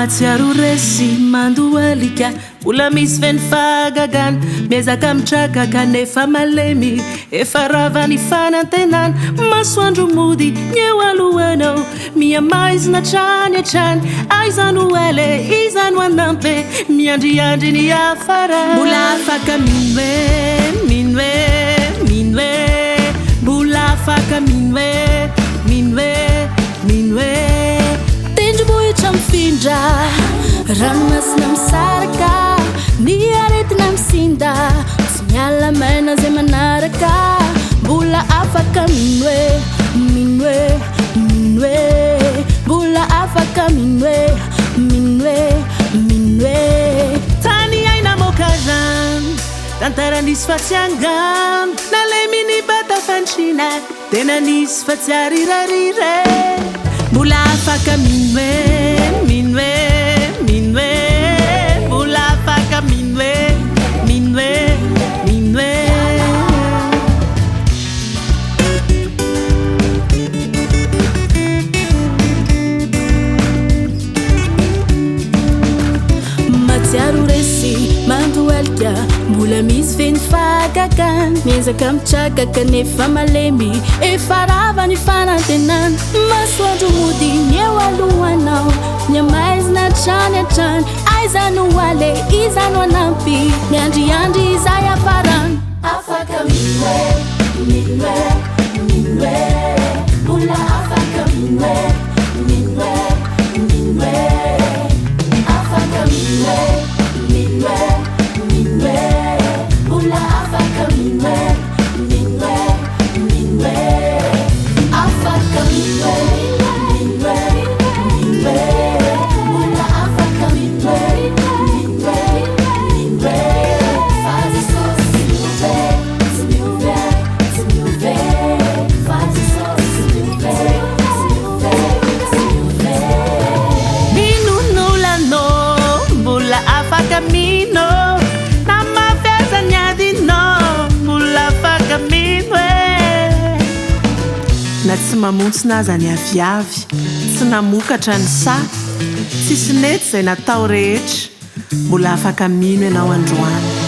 matsiaro resy mandoalika mbola misy feny fagagana miezaka mitrakaka nefa malemy efa ravany fanantenana masoandro mody nyeo alohanao miamaizina trany atrany aizano ele izano anampe miandriandry ny afara mbola afaka minwe minwe minwe mbola afaka minwe minwe minwe tendrombohitra mifindra ranomasina misaraka ny aretina misinda tsy miala maina zay manaraka mbola afaka minwe minwe minwe mbola afaka minwe minwe minwe tany aina mokazan tantaran'isy fa tsy angano naleminy bata fantrina tena nisy fa tsy arirarire mbola afaka minwe minwe minwe mbola afaka minwe minwe minwe matsiaro resy mandoalika mbola misy feny fagagana miezaka mitrakaka nefa malemy efa ravany fanantenana masoandro mody nyeo alohanao miamaizina trany atrany aizano ale izano anampy miandriandry izay afarana afaka minwe minwe minwe mbola afaka minwe minwe minwe afaka minwe minwe minwe mbola afaka minwe minwe minwe afaka minwe minwe minwe mbola afaka minwe minwe minwe faz isso se me ouver se me ouver faz isso se me ouver se me ouver mino no lano mbola afaka mino nama feza nyadino mbola afaka minwe na tsy mamontsina aza ny aviavy tsy namokatra ny sa tsisy nety zay natao rehetra mbola afaka mino ianao androany